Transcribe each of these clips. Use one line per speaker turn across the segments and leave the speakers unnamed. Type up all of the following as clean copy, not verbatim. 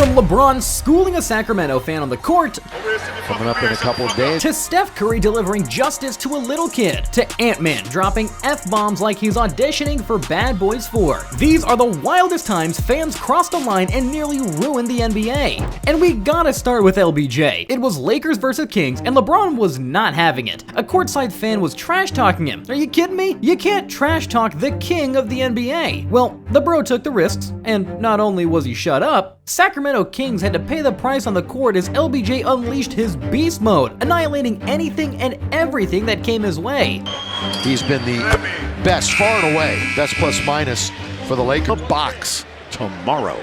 From LeBron schooling a Sacramento fan on the court,
coming up in a couple of days,
to Steph Curry delivering justice to a little kid, to Ant-Man dropping F-bombs like he's auditioning for Bad Boys 4. These are the wildest times fans crossed the line and nearly ruined the NBA. And we gotta start with LBJ. It was Lakers versus Kings, and LeBron was not having it. A courtside fan was trash-talking him. Are you kidding me? You can't trash-talk the king of the NBA. Well, the bro took the risks, and not only was he shut up, Sacramento Kings had to pay the price on the court as LBJ unleashed his beast mode, annihilating anything and everything that came his way.
He's been the best, far and away, best plus minus for the Lakers. Box tomorrow.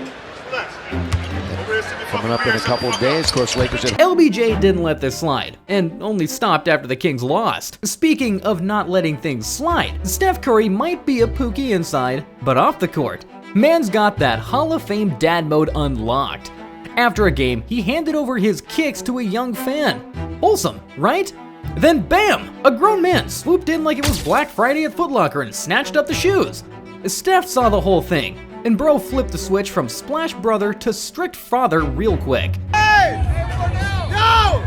Coming up in a couple of days, of course, Lakers at
LBJ didn't let this slide, and only stopped after the Kings lost. Speaking of not letting things slide, Steph Curry might be a pookie inside, but off the court, man's got that Hall of Fame dad mode unlocked. After a game, he handed over his kicks to a young fan. Wholesome, right? Then bam! A grown man swooped in like it was Black Friday at Foot Locker and snatched up the shoes. Steph saw the whole thing, and bro flipped the switch from Splash Brother to strict father real quick.
Hey! Yo!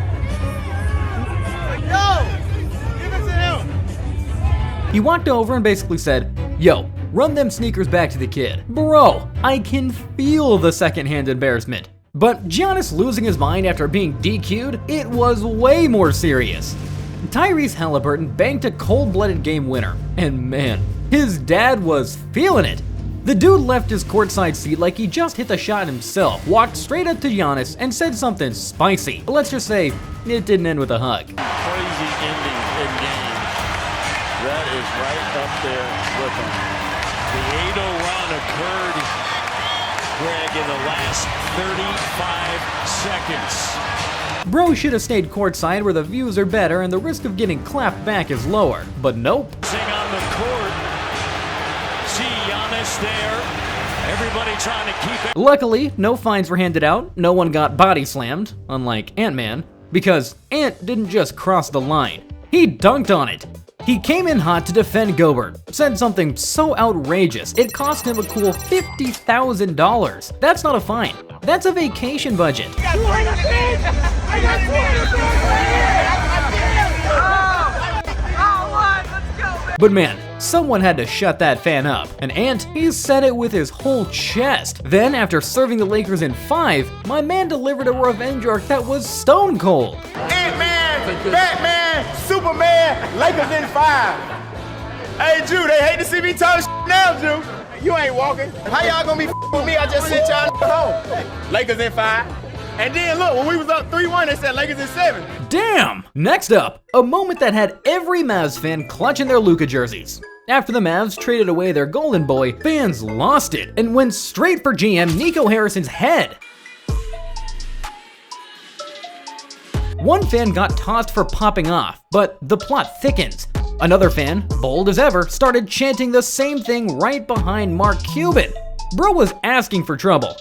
Yo! Give it to him!
He walked over and basically said, "Yo, run them sneakers back to the kid." Bro, I can feel the secondhand embarrassment. But Giannis losing his mind after being DQ'd, it was way more serious. Tyrese Halliburton banked a cold-blooded game winner, and man, his dad was feeling it. The dude left his courtside seat like he just hit the shot himself, walked straight up to Giannis, and said something spicy. But let's just say, it didn't end with a hug.
Crazy ending in game. That is right up there with him. The 8-0 run occurred, Greg, in the last 35 seconds.
Bro should have stayed courtside where the views are better and the risk of getting clapped back is lower, but nope.
Sing on the court. See Giannis there. Everybody trying to keep it.
Luckily, no fines were handed out, no one got body slammed, unlike Ant-Man, because Ant didn't just cross the line, he dunked on it. He came in hot to defend Gobert, said something so outrageous it cost him a cool $50,000. That's not a fine, that's a vacation budget. But man, someone had to shut that fan up. And Ant, he said it with his whole chest. Then, after serving the Lakers in 5, my man delivered a revenge arc that was stone cold.
Ant-Man, Batman, Superman, Lakers in 5. Hey, Drew, they hate to see me talking now, Drew. You ain't walking. How y'all gonna be with me? I just sent y'all home. Lakers in 5. And then look, when we was up 3-1, they said Lakers in 7.
Damn! Next up, a moment that had every Mavs fan clutching their Luka jerseys. After the Mavs traded away their golden boy, fans lost it and went straight for GM Nico Harrison's head. One fan got tossed for popping off, but the plot thickens. Another fan, bold as ever, started chanting the same thing right behind Mark Cuban. Bro was asking for trouble.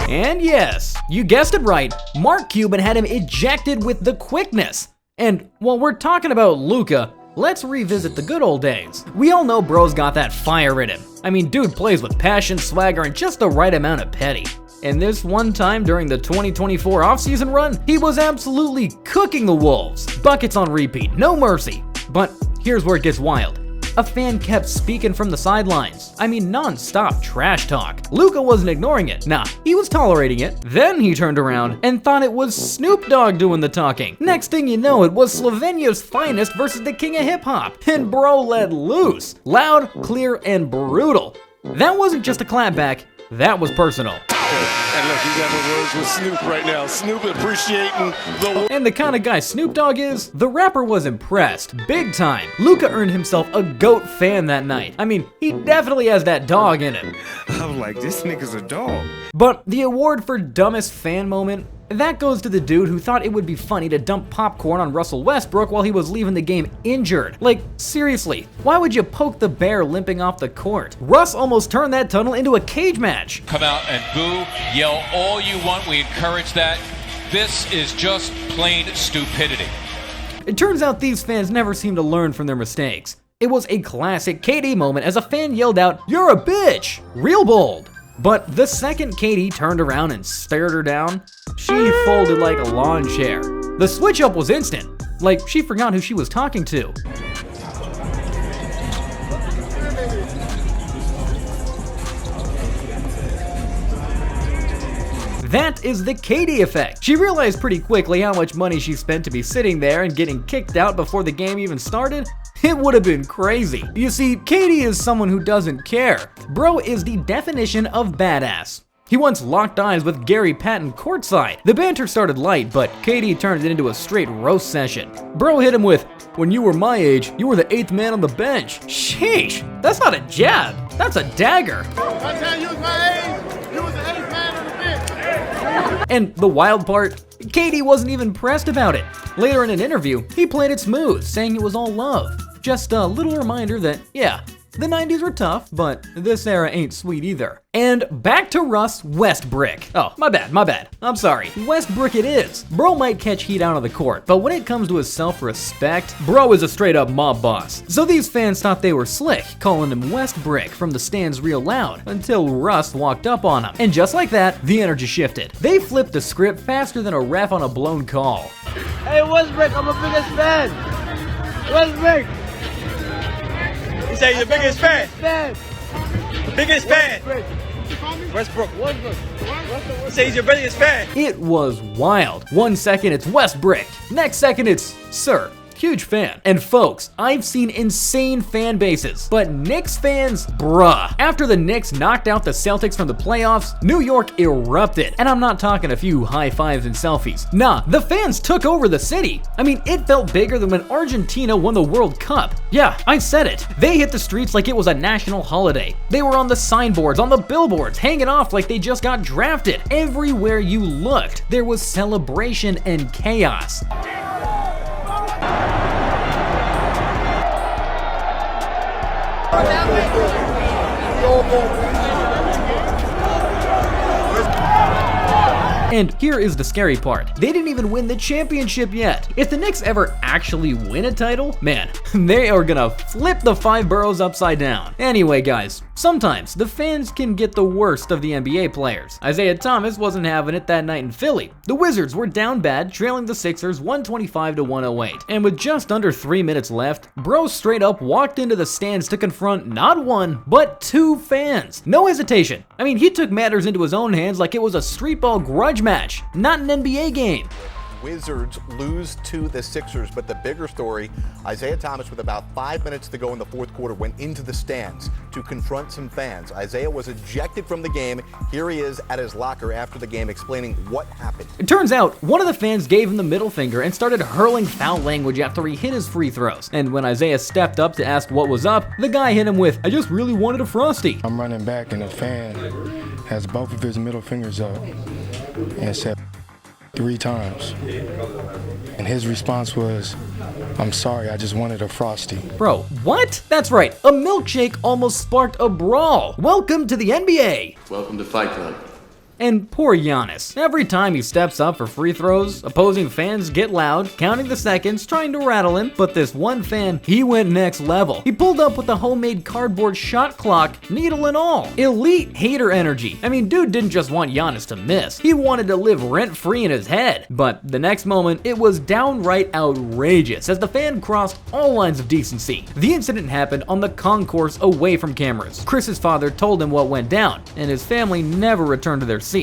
And yes, you guessed it right, Mark Cuban had him ejected with the quickness. And while we're talking about Luka, let's revisit the good old days. We all know bro's got that fire in him. I mean, dude plays with passion, swagger, and just the right amount of petty. And this one time during the 2024 offseason run, he was absolutely cooking the Wolves. Buckets on repeat, no mercy. But here's where it gets wild. A fan kept speaking from the sidelines. I mean, non-stop trash talk. Luka wasn't ignoring it. Nah, he was tolerating it. Then he turned around and thought it was Snoop Dogg doing the talking. Next thing you know, it was Slovenia's finest versus the king of hip-hop. And bro let loose. Loud, clear, and brutal. That wasn't just a clapback, that was personal.
And look, you got the words with Snoop right now. Snoop appreciating the...
And the kind of guy Snoop Dogg is, the rapper was impressed, big time. Luka earned himself a GOAT fan that night. I mean, he definitely has that dog in him.
I'm like, this nigga's a dog.
But the award for dumbest fan moment, That goes to the dude who thought it would be funny to dump popcorn on Russell Westbrook while he was leaving the game injured. Like, seriously, why would you poke the bear limping off the court? Russ almost turned that tunnel into a cage match.
Come out and boo, yell all you want, we encourage that. This is just plain stupidity.
It turns out these fans never seem to learn from their mistakes. It was a classic KD moment as a fan yelled out, "You're a bitch!" Real bold. But the second KD turned around and stared her down, she folded like a lawn chair. The switch up was instant, like she forgot who she was talking to. That is the KD effect. She realized pretty quickly how much money she spent to be sitting there and getting kicked out before the game even started. It would have been crazy. You see, KD is someone who doesn't care. Bro is the definition of badass. He once locked eyes with Gary Patton courtside. The banter started light, but KD turned it into a straight roast session. Bro hit him with, "When you were my age, you were the 8th man on the bench." Sheesh, that's not a jab, that's a dagger.
By the time you was my age, you was the 8th man on the bench.
And the wild part, KD wasn't even pressed about it. Later in an interview, he played it smooth, saying it was all love. Just a little reminder that, yeah, the 90s were tough, but this era ain't sweet either. And back to Russ Westbrook. Oh, my bad. I'm sorry. Westbrook it is. Bro might catch heat out on the court, but when it comes to his self-respect, bro is a straight up mob boss. So these fans thought they were slick, calling him Westbrook from the stands real loud, until Russ walked up on him. And just like that, the energy shifted. They flipped the script faster than a ref on a blown call.
Hey Westbrook, I'm the biggest fan. Westbrook.
He said he's the biggest fan. Biggest fan. Westbrook. He said he's your biggest fan.
It was wild. 1 second it's Westbrook, next second it's Sir. Huge fan. And folks, I've seen insane fan bases, but Knicks fans, bruh. After the Knicks knocked out the Celtics from the playoffs, New York erupted. And I'm not talking a few high fives and selfies. Nah, the fans took over the city. I mean, it felt bigger than when Argentina won the World Cup. Yeah, I said it. They hit the streets like it was a national holiday. They were on the signboards, on the billboards, hanging off like they just got drafted. Everywhere you looked, there was celebration and chaos. And here is the scary part. They didn't even win the championship yet. If the Knicks ever actually win a title, man, they are gonna flip the 5 boroughs upside down. Anyway, guys, sometimes the fans can get the worst of the NBA players. Isaiah Thomas wasn't having it that night in Philly. The Wizards were down bad, trailing the Sixers 125 to 108. And with just under 3 minutes left, bro straight up walked into the stands to confront not 1, but 2 fans. No hesitation. I mean, he took matters into his own hands like it was a street ball grudge match, not an NBA game.
Wizards lose to the Sixers, but the bigger story, Isaiah Thomas, with about 5 minutes to go in the fourth quarter, went into the stands to confront some fans. Isaiah was ejected from the game. Here he is at his locker after the game explaining what happened.
It turns out one of the fans gave him the middle finger and started hurling foul language after he hit his free throws. And when Isaiah stepped up to ask what was up, the guy hit him with, "I just really wanted a Frosty."
I'm running back and the fan has both of his middle fingers up and said 3 times. And his response was, "I'm sorry, I just wanted a Frosty."
Bro, what? That's right, a milkshake almost sparked a brawl. Welcome to the NBA.
Welcome to Fight Club.
And poor Giannis. Every time he steps up for free throws, opposing fans get loud, counting the seconds, trying to rattle him. But this one fan, he went next level. He pulled up with a homemade cardboard shot clock, needle and all. Elite hater energy. I mean, dude didn't just want Giannis to miss. He wanted to live rent-free in his head. But the next moment, it was downright outrageous as the fan crossed all lines of decency. The incident happened on the concourse away from cameras. Chris's father told him what went down, and his family never returned to their seats.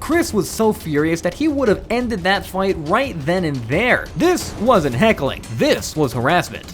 Chris was so furious that he would have ended that fight right then and there. This wasn't heckling, this was harassment.